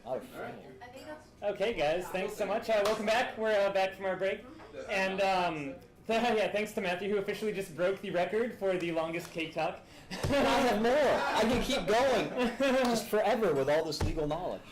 Not a frame. Okay, guys, thanks so much. Welcome back. We're back from our break. And yeah, thanks to Matthew, who officially just broke the record for the longest cake talk. I have more. I can keep going just forever with all this legal knowledge.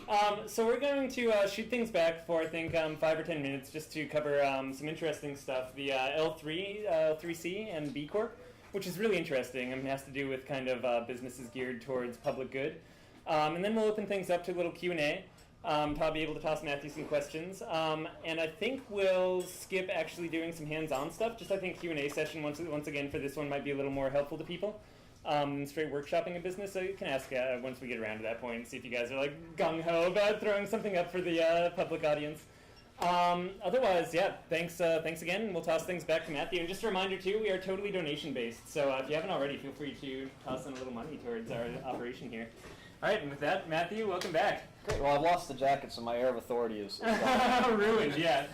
So we're going to shoot things back for, I think, 5 or 10 minutes just to cover some interesting stuff. The L3C and B-Corps, which is really interesting. It has to do with kind of businesses geared towards public good. And then we'll open things up to a little Q&A. I'll be able to toss Matthew some questions. And I think we'll skip actually doing some hands-on stuff. Just I think Q&A session once again for this one might be a little more helpful to people. Straight workshopping a business, so you can ask once we get around to that point, see if you guys are like gung-ho about throwing something up for the public audience. Otherwise, yeah, thanks again. We'll toss things back to Matthew. And just a reminder too, we are totally donation-based, so if you haven't already, feel free to toss in a little money towards our operation here. All right, and with that, Matthew, welcome back. Great. Well, I've lost the jacket, so my air of authority is ruined. Yeah.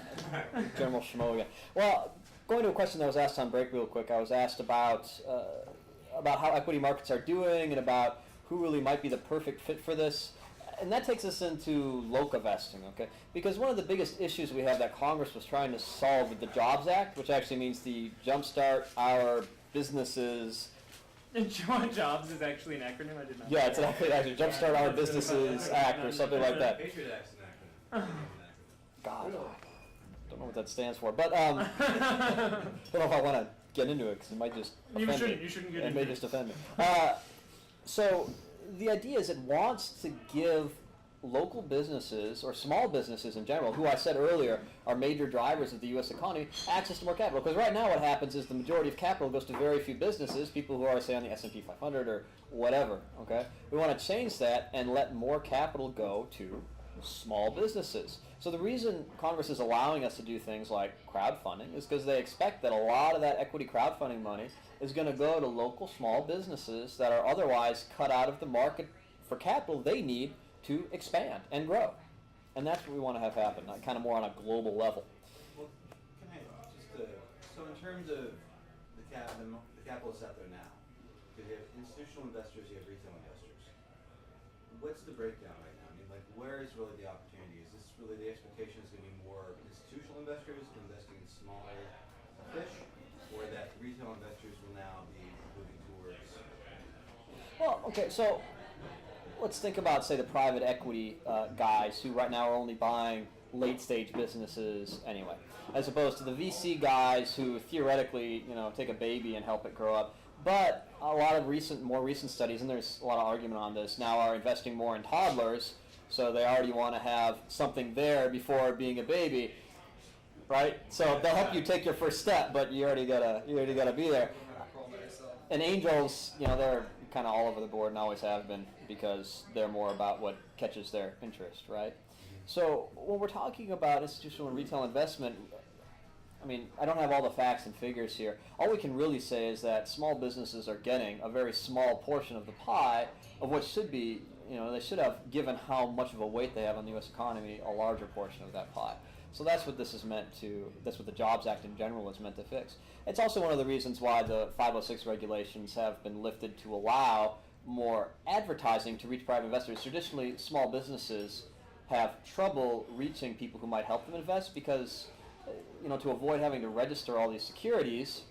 General Schmo again. Well, going to a question that was asked on break real quick, I was asked about how equity markets are doing and about who really might be the perfect fit for this. And that takes us into loca vesting, okay? Because one of the biggest issues we have that Congress was trying to solve with the Jobs Act, which actually means the Jumpstart Our Businesses. Jobs is actually an acronym. I did not. Yeah, it's actually Jumpstart Our Businesses Act or something like that. Patriot Act's an acronym. God, don't know what that stands for, but don't know if I want to get into it because it might just offend me. You shouldn't get into it. It may just offend me. So the idea is it wants to give local businesses, or small businesses in general, who I said earlier are major drivers of the U.S. economy, access to more capital. Because right now what happens is the majority of capital goes to very few businesses, people who are, say, on the S&P 500 or whatever. Okay, we want to change that and let more capital go to small businesses. So the reason Congress is allowing us to do things like crowdfunding is because they expect that a lot of that equity crowdfunding money is going to go to local small businesses that are otherwise cut out of the market for capital they need to expand and grow. And that's what we want to have happen, kind of more on a global level. Well, can I just, so in terms of the capital that's out there now, because you have institutional investors, you have retail investors. What's the breakdown right now? I mean, like, where is really the opportunity? Is this really the expectation is going to be more institutional investors investing in smaller fish, or that retail investors will now be moving towards? Well, okay, so let's think about, say, the private equity guys who right now are only buying late-stage businesses anyway, as opposed to the VC guys who theoretically, take a baby and help it grow up. But a lot of more recent studies, and there's a lot of argument on this, now are investing more in toddlers, so they already want to have something there before being a baby, right? So they'll help you take your first step, but you already gotta be there. And angels, they're kind of all over the board and always have been because they're more about what catches their interest, right? So when we're talking about institutional and retail investment, I mean, I don't have all the facts and figures here. All we can really say is that small businesses are getting a very small portion of the pie of what should be, they should have, given how much of a weight they have on the U.S. economy, a larger portion of that pie. So that's what this is meant to, that's what the Jobs Act in general is meant to fix. It's also one of the reasons why the 506 regulations have been lifted to allow more advertising to reach private investors. Traditionally, small businesses have trouble reaching people who might help them invest because to avoid having to register all these securities,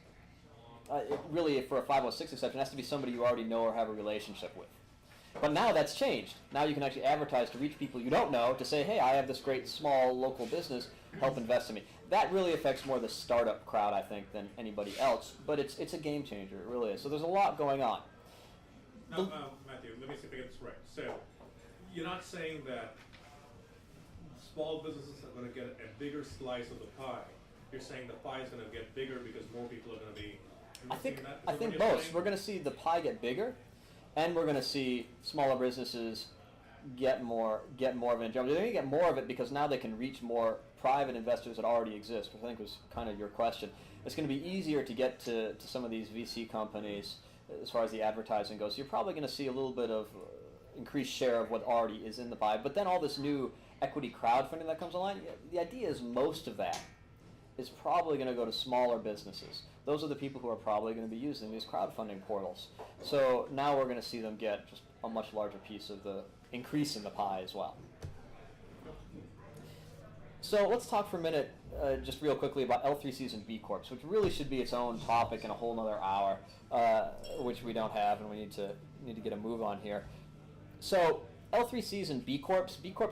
it really, for a 506 exception, has to be somebody you already know or have a relationship with. But now that's changed. Now you can actually advertise to reach people you don't know to say, hey, I have this great small local business, help invest in me. That really affects more the startup crowd, I think, than anybody else. But it's a game changer, it really is. So there's a lot going on. Now, Matthew, let me see if I get this right. So you're not saying that small businesses are going to get a bigger slice of the pie. You're saying the pie is going to get bigger because more people are going to be investing in that? I think both. We're going to see the pie get bigger, and we're going to see smaller businesses get more of it. They're going to get more of it because now they can reach more private investors that already exist, which I think was kind of your question. It's going to be easier to get to some of these VC companies as far as the advertising goes. You're probably going to see a little bit of increased share of what already is in the pie. But then all this new equity crowdfunding that comes along, the idea is most of that is probably going to go to smaller businesses. Those are the people who are probably going to be using these crowdfunding portals. So now we're going to see them get just a much larger piece of the increase in the pie as well. So let's talk for a minute, just real quickly, about L3Cs and B-Corps, which really should be its own topic in a whole nother hour, which we don't have, and we need to get a move on here. So L3Cs and B-Corps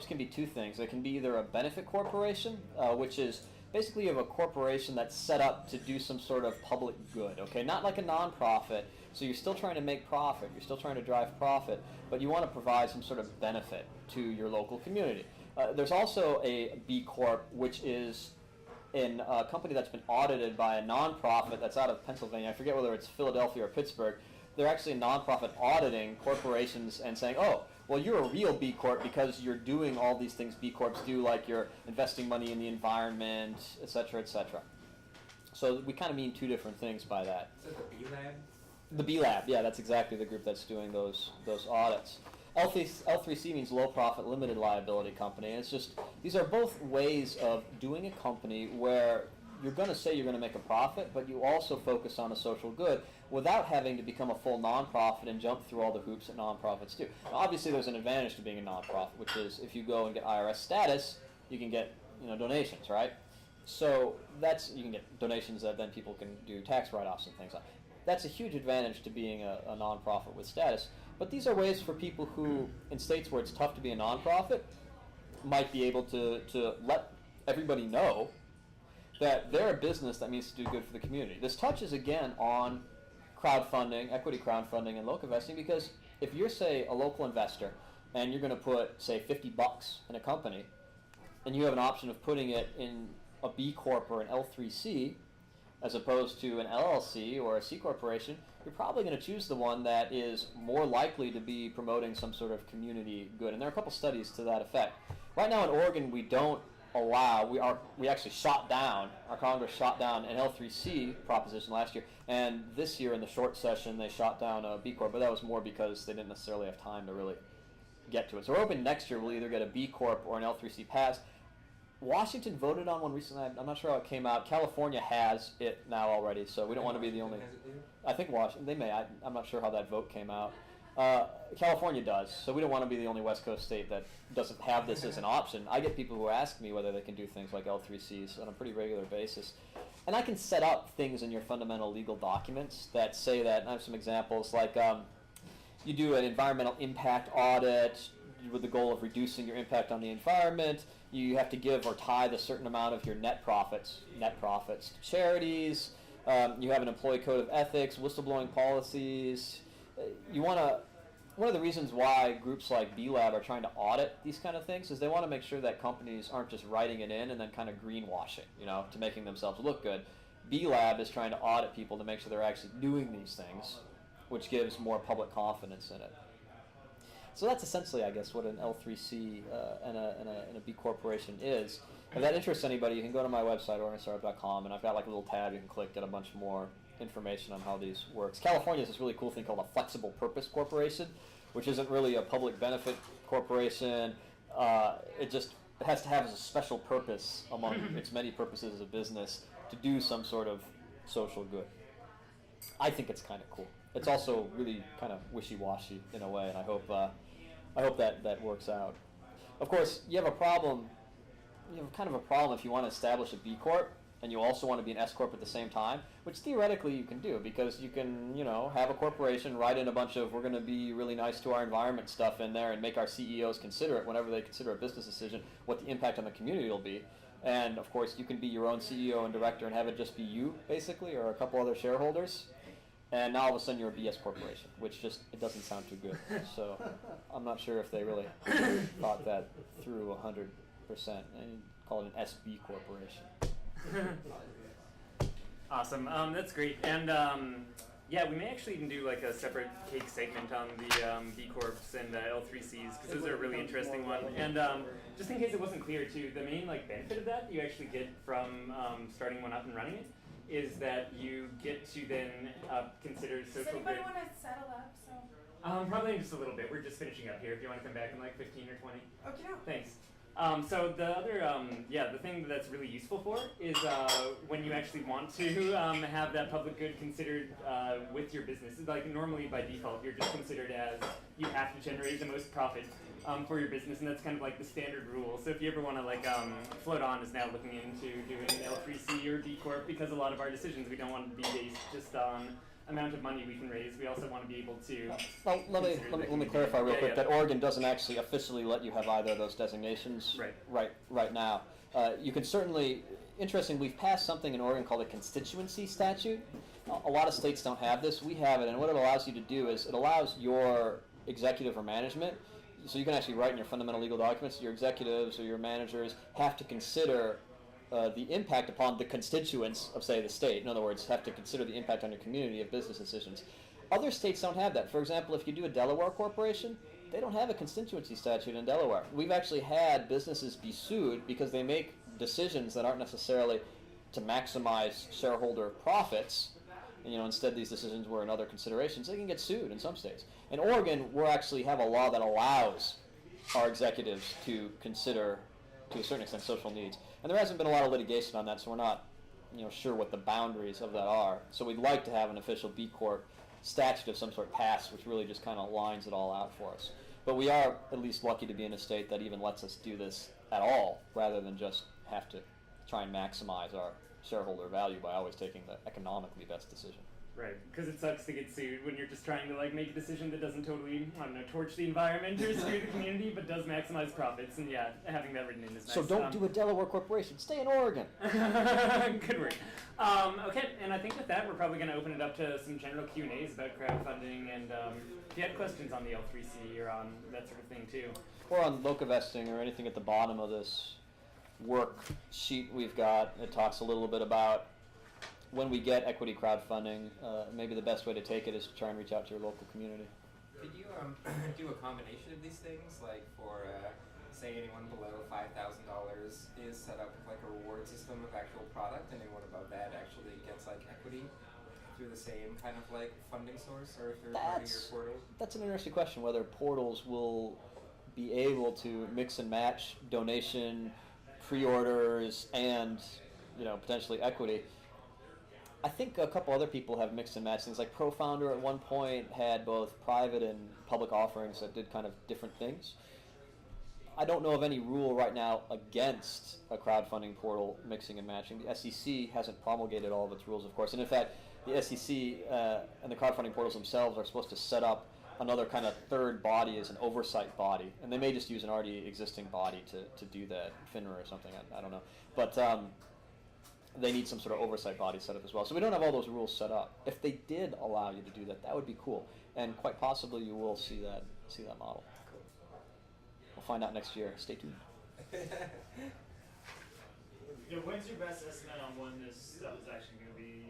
can be two things. They can be either a benefit corporation, which is basically you have a corporation that's set up to do some sort of public good, okay? Not like a nonprofit, so you're still trying to make profit, you're still trying to drive profit, but you want to provide some sort of benefit to your local community. There's also a B Corp, which is in a company that's been audited by a nonprofit that's out of Pennsylvania. I forget whether it's Philadelphia or Pittsburgh. They're actually a nonprofit auditing corporations and saying, oh, well, you're a real B Corp because you're doing all these things B Corps do, like you're investing money in the environment, et cetera, et cetera. So we kind of mean two different things by that. Is that the B Lab? The B Lab, yeah, that's exactly the group that's doing those audits. L3C means low profit limited liability company, and it's just, these are both ways of doing a company where you're going to say you're going to make a profit, but you also focus on a social good without having to become a full nonprofit and jump through all the hoops that nonprofits do. Now, obviously, there's an advantage to being a nonprofit, which is if you go and get IRS status, you can get donations, right? So you can get donations that then people can do tax write-offs and things like that. That's a huge advantage to being a nonprofit with status. But these are ways for people who, in states where it's tough to be a nonprofit, might be able to let everybody know that they're a business that means to do good for the community. This touches again on crowdfunding, equity crowdfunding, and local investing, because if you're, say, a local investor and you're going to put, say, $50 in a company, and you have an option of putting it in a B Corp or an L3C, as opposed to an LLC or a C corporation, you're probably going to choose the one that is more likely to be promoting some sort of community good. And there are a couple studies to that effect. Right now in Oregon, we don't allow, we actually shot down, our Congress shot down an L3C proposition last year, and this year in the short session they shot down a B Corp, but that was more because they didn't necessarily have time to really get to it. So we're hoping next year we'll either get a B Corp or an L3C passed. Washington voted on one recently. I'm not sure how it came out. California has it now already, so we don't want to be the only. I think Washington, they may. I'm not sure how that vote came out. California does, so we don't want to be the only West Coast state that doesn't have this as an option. I get people who ask me whether they can do things like L3Cs on a pretty regular basis. And I can set up things in your fundamental legal documents that say that, and I have some examples, like you do an environmental impact audit with the goal of reducing your impact on the environment. You have to give or tithe a certain amount of your net profits to charities. You have an employee code of ethics, whistleblowing policies. One of the reasons why groups like B-Lab are trying to audit these kind of things is they want to make sure that companies aren't just writing it in and then kind of greenwashing, to making themselves look good. B-Lab is trying to audit people to make sure they're actually doing these things, which gives more public confidence in it. So that's essentially, I guess, what an L3C and a B corporation is. If that interests anybody, you can go to my website, OregonStartup.com, and I've got like a little tab you can click, get a bunch more information on how these works. California has this really cool thing called a flexible purpose corporation, which isn't really a public benefit corporation. It has to have as a special purpose among its many purposes as a business to do some sort of social good. I think it's kind of cool. It's also really kind of wishy-washy in a way, and I hope that works out. Of course, you have a problem. You have kind of a problem if you want to establish a B Corp and you also want to be an S Corp at the same time, which theoretically you can do because you can, have a corporation, write in a bunch of we're going to be really nice to our environment stuff in there and make our CEOs consider it whenever they consider a business decision, what the impact on the community will be. And of course, you can be your own CEO and director and have it just be you, basically, or a couple other shareholders. And now all of a sudden you're a BS corporation, which it doesn't sound too good. So I'm not sure if they really thought that through 100%. And call it an SB corporation. Awesome. That's great. And we may actually even do like a separate cake segment on the B Corps and L3Cs because those are a really interesting one. And just in case it wasn't clear too, the main benefit of that you actually get from starting one up and running it is that you get to then consider social good. Does anybody want to settle up? Probably in just a little bit. We're just finishing up here. If you want to come back in like 15 or 20. Okay. Thanks. So the other, the thing that's really useful for is when you actually want to have that public good considered with your business. Like normally by default, you're just considered as you have to generate the most profit. for your business, and that's kind of like the standard rule. So if you ever want to like, Float On is now looking into doing an L3C or B Corp, because a lot of our decisions we don't want to be based just on amount of money we can raise. We also want to be able to. Well, let me clarify real quick that Oregon doesn't actually officially let you have either of those designations right now. You can certainly. Interesting, we've passed something in Oregon called a constituency statute. A lot of states don't have this. We have it, and what it allows you to do is it allows your executive or management, so you can actually write in your fundamental legal documents, your executives or your managers have to consider the impact upon the constituents of, say, the state. In other words, have to consider the impact on your community of business decisions. Other states don't have that. For example, if you do a Delaware corporation, they don't have a constituency statute in Delaware. We've actually had businesses be sued because they make decisions that aren't necessarily to maximize shareholder profits. And, instead these decisions were in other considerations. They can get sued in some states. In Oregon, we actually have a law that allows our executives to consider, to a certain extent, social needs. And there hasn't been a lot of litigation on that, so we're not, sure what the boundaries of that are. So we'd like to have an official B Corp statute of some sort passed, which really just kind of lines it all out for us. But we are at least lucky to be in a state that even lets us do this at all, rather than just have to try and maximize our shareholder value by always taking the economically best decision. Right, because it sucks to get sued when you're just trying to like make a decision that doesn't totally, torch the environment or screw the community, but does maximize profits. And yeah, having that written in is nice. So don't do a Delaware corporation. Stay in Oregon. Good work. Okay, and I think with that, we're probably going to open it up to some general Q&As about crowdfunding, and if you had questions on the L3C or on that sort of thing too. Or on loca vesting or anything at the bottom of this worksheet we've got. It talks a little bit about when we get equity crowdfunding, maybe the best way to take it is to try and reach out to your local community. Could you do a combination of these things, like for, say, anyone below $5,000 is set up with like a reward system of actual product, and anyone above that actually gets like equity through the same kind of like funding source or through your portal? That's an interesting question, whether portals will be able to mix and match donation, pre-orders, and potentially equity. I think a couple other people have mixed and matched things. Like ProFounder at one point had both private and public offerings that did kind of different things. I don't know of any rule right now against a crowdfunding portal mixing and matching. The SEC hasn't promulgated all of its rules, of course. And in fact, the SEC and the crowdfunding portals themselves are supposed to set up another kind of third body as an oversight body. And they may just use an already existing body to do that, FINRA or something, I don't know. But they need some sort of oversight body set up as well. So we don't have all those rules set up. If they did allow you to do that, that would be cool. And quite possibly you will see that model. Cool. We'll find out next year. Stay tuned. When's your best estimate on when this stuff is actually going to be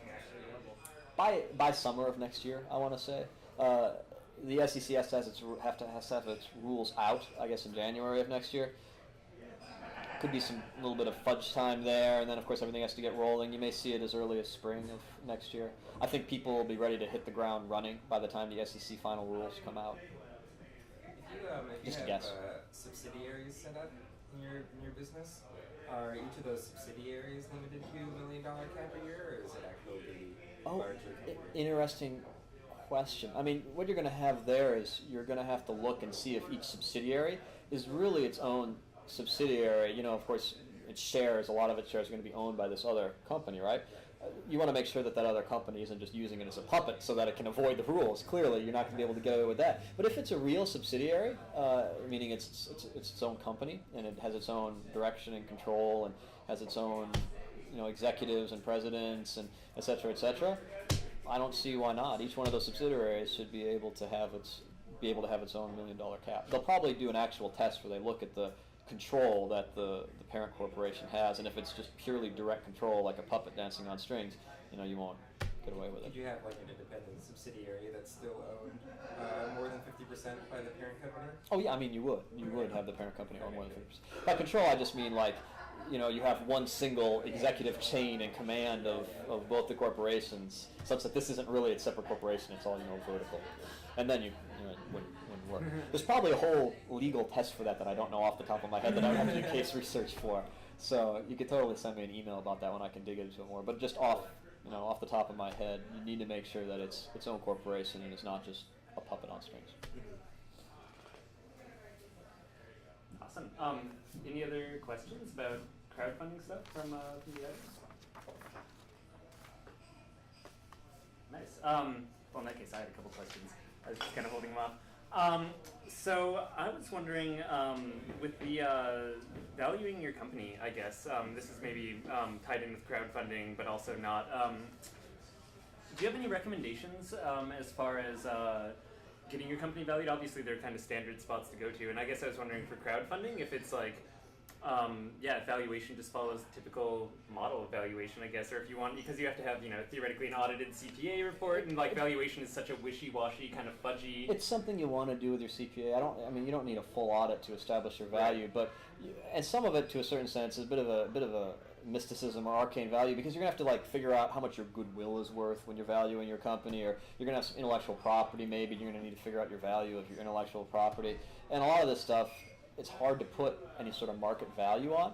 actually available? By summer of next year, I want to say. The SEC has to have its rules out, I guess, in January of next year. Could be some little bit of fudge time there, and then of course everything has to get rolling. You may see it as early as spring of next year. I think people will be ready to hit the ground running by the time the SEC final rules come out. If you have subsidiaries set up in your business, are each of those subsidiaries limited to $1 million cap a year, or is it actually larger? Interesting question. I mean, what you're going to have there is you're going to have to look and see if each subsidiary is really its own subsidiary. Of course, its shares, a lot of its shares are going to be owned by this other company, right? You want to make sure that other company isn't just using it as a puppet so that it can avoid the rules. Clearly, you're not going to be able to get away with that. But if it's a real subsidiary, meaning it's its own company and it has its own direction and control and has its own executives and presidents and et cetera, I don't see why not. Each one of those subsidiaries should be able to have its own $1 million cap. They'll probably do an actual test where they look at the control that the parent corporation has, and if it's just purely direct control, like a puppet dancing on strings, you won't get away with it. Could you have like an independent subsidiary that's still owned more than 50% by the parent company? Oh yeah, I mean you would have the parent company own more than 50%. By control, I just mean like you have one single executive chain and command of both the corporations, such that this isn't really a separate corporation; it's all vertical, and then it wouldn't work. There's probably a whole legal test for that I don't know off the top of my head that I would have to do case research for. So you could totally send me an email about that when I can dig into it more. But just off the top of my head, you need to make sure that it's its own corporation and it's not just a puppet on strings. Any other questions about crowdfunding stuff from the audience? Nice. Well, in that case, I had a couple questions. I was just kind of holding them off. So I was wondering, with the valuing your company, I guess, this is maybe tied in with crowdfunding, but also not. Do you have any recommendations as far as getting your company valued? Obviously, they're kind of standard spots to go to, and I guess I was wondering for crowdfunding if it's like, valuation just follows the typical model of valuation, I guess, or if you want, because you have to have, theoretically an audited CPA report, and like valuation is such a wishy-washy kind of fudgy. It's something you want to do with your CPA. You don't need a full audit to establish your value, Right. but and some of it, to a certain sense, is a bit of a mysticism or arcane value, because you're gonna have to like figure out how much your goodwill is worth when you're valuing your company, or you're gonna have some intellectual property. Maybe you're gonna need to figure out your value of your intellectual property, and a lot of this stuff, it's hard to put any sort of market value on.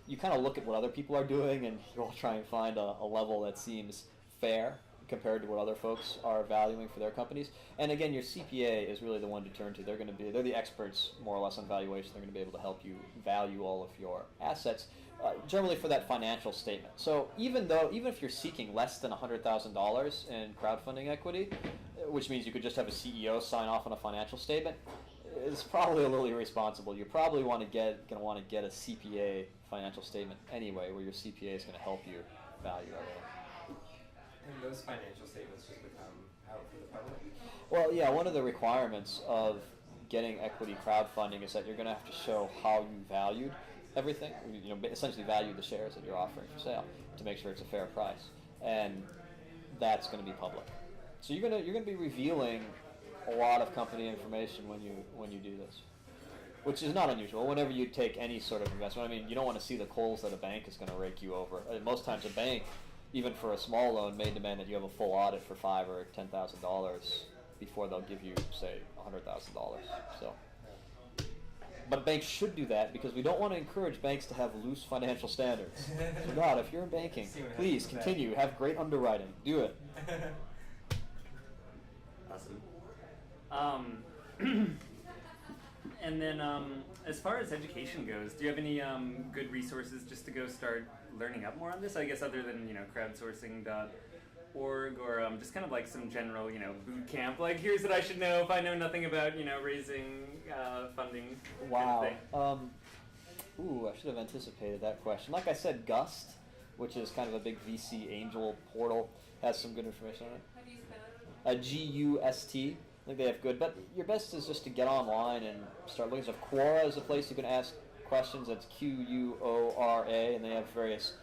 You kind of look at what other people are doing, and you'll try and find a level that seems fair compared to what other folks are valuing for their companies. And again, your CPA is really the one to turn to. They're the experts more or less on valuation. They're going to be able to help you value all of your assets, generally for that financial statement. So even if you're seeking less than $100,000 in crowdfunding equity, which means you could just have a CEO sign off on a financial statement, it's probably a little irresponsible. You probably want to get a CPA financial statement anyway, where your CPA is going to help you value everything. And those financial statements just become out for the public? Well, yeah, one of the requirements of getting equity crowdfunding is that you're going to have to show how you valued everything. Essentially value the shares that you're offering for sale to make sure it's a fair price, and that's going to be public. So you're going to be revealing a lot of company information when you do this, which is not unusual. Whenever you take any sort of investment, you don't want to see the coals that a bank is going to rake you over. Most times, a bank, even for a small loan, may demand that you have a full audit for $5,000 or $10,000 before they'll give you, say, $100,000. So, but banks should do that, because we don't want to encourage banks to have loose financial standards. So God, if you're in banking, please continue. Have great underwriting. Do it. Awesome. And then, as far as education goes, do you have any good resources just to go start learning up more on this? I guess other than crowdsourcing.org, or just kind of like some general boot camp. Like, here's what I should know if I know nothing about raising funding. Wow. Kind of thing. I should have anticipated that question. Like I said, Gust, which is kind of a big VC angel portal, has some good information on it. How do you spell it? GUST. I think they have good, but your best is just to get online and start looking. So Quora is a place you can ask questions. That's QUORA, and they have various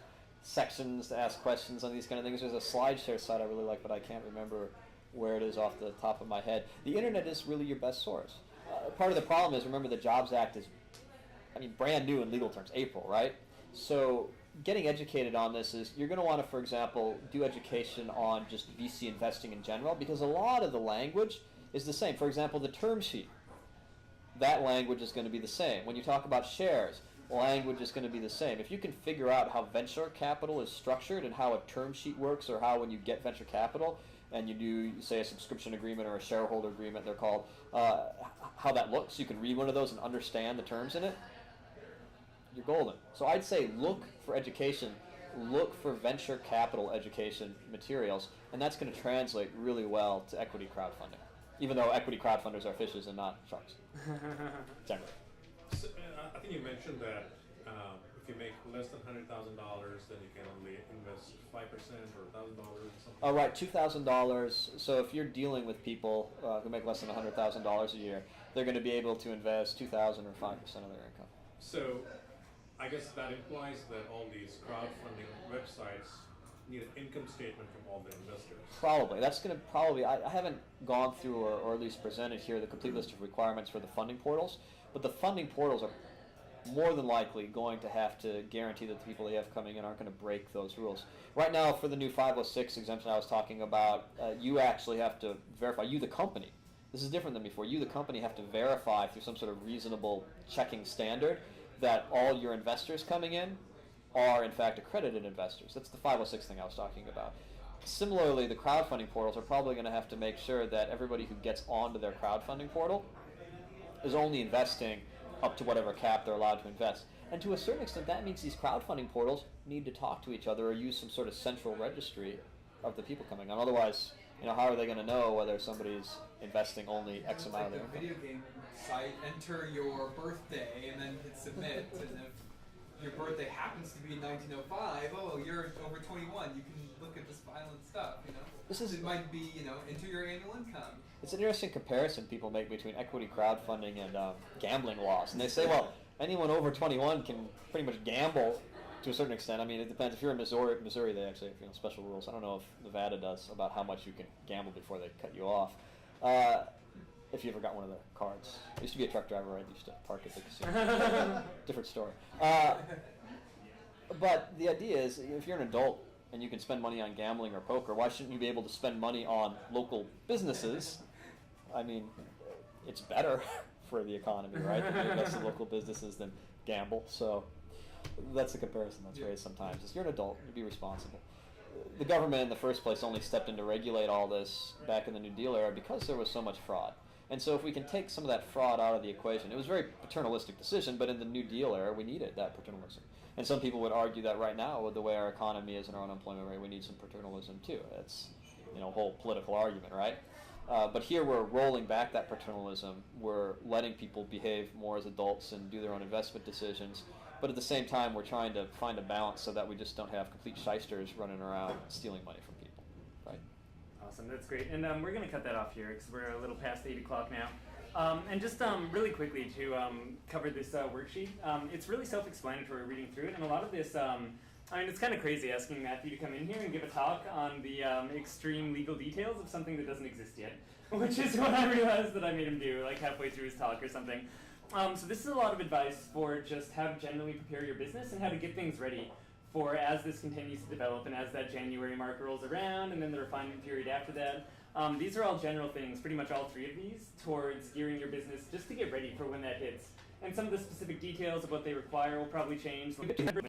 sections to ask questions on these kind of things. There's a SlideShare site I really like, but I can't remember where it is off the top of my head. The internet is really your best source. Part of the problem is, remember, the Jobs Act is, brand new in legal terms, April, right? So getting educated on this is, you're going to want to, for example, do education on just VC investing in general, because a lot of the language is the same. For example, the term sheet, that language is going to be the same. When you talk about shares, language is going to be the same. If you can figure out how venture capital is structured and how a term sheet works, or how when you get venture capital and you do, say, a subscription agreement or a shareholder agreement, they're called, how that looks, you can read one of those and understand the terms in it, you're golden. So I'd say look for education, look for venture capital education materials, and that's going to translate really well to equity crowdfunding, even though equity crowdfunders are fishes and not sharks. Generally. So, I think you mentioned that if you make less than $100,000, then you can only invest 5% or $1,000 or something. Oh, right, $2,000. So if you're dealing with people who make less than $100,000 a year, they're going to be able to invest $2,000 or 5% of their income. So I guess that implies that all these crowdfunding websites need an income statement from all the investors. Probably. That's going to probably, I haven't gone through or at least presented here the complete list of requirements for the funding portals, but the funding portals are more than likely going to have to guarantee that the people they have coming in aren't going to break those rules. Right now, for the new 506 exemption I was talking about, you actually have to verify, you the company. This is different than before. You the company have to verify through some sort of reasonable checking standard that all your investors coming in are in fact accredited investors. That's the 506 thing I was talking about. Similarly, the crowdfunding portals are probably going to have to make sure that everybody who gets onto their crowdfunding portal is only investing up to whatever cap they're allowed to invest. And to a certain extent, that means these crowdfunding portals need to talk to each other or use some sort of central registry of the people coming on. Otherwise, how are they going to know whether somebody's investing only X amount of their It's like income? the video game site, enter your birthday, and then hit submit, and if your birthday happens to be in 1905, oh, you're over 21, you can look at this violent stuff, It might be, enter your annual income. It's an interesting comparison people make between equity crowdfunding and gambling laws. And they say, well, anyone over 21 can pretty much gamble to a certain extent. I mean, it depends. If you're in Missouri, they actually have special rules. I don't know if Nevada does about how much you can gamble before they cut you off. If you ever got one of the cards. I used to be a truck driver, right? I used to park at the casino. Different story. But the idea is, if you're an adult and you can spend money on gambling or poker, why shouldn't you be able to spend money on local businesses? I mean, it's better for the economy, right? To invest in local businesses than gamble. So that's the comparison that's raised sometimes. If you're an adult, you be responsible. The government in the first place only stepped in to regulate all this back in the New Deal era because there was so much fraud. And so if we can take some of that fraud out of the equation, it was a very paternalistic decision, but in the New Deal era, we needed that paternalism. And some people would argue that right now, with the way our economy is and our unemployment rate, we need some paternalism too. It's a whole political argument, right? But here we're rolling back that paternalism. We're letting people behave more as adults and do their own investment decisions. But at the same time, we're trying to find a balance so that we just don't have complete shysters running around stealing money from people, right? Awesome, that's great. And we're going to cut that off here because we're a little past 8 o'clock now. And just really quickly to cover this worksheet, it's really self-explanatory reading through it. And a lot of this, it's kind of crazy asking Matthew to come in here and give a talk on the extreme legal details of something that doesn't exist yet, which is what I realized that I made him do like halfway through his talk or something. So this is a lot of advice for just how to generally prepare your business and how to get things ready for as this continues to develop and as that January mark rolls around and then the refinement period after that. These are all general things, pretty much all three of these, towards gearing your business just to get ready for when that hits. And some of the specific details of what they require will probably change.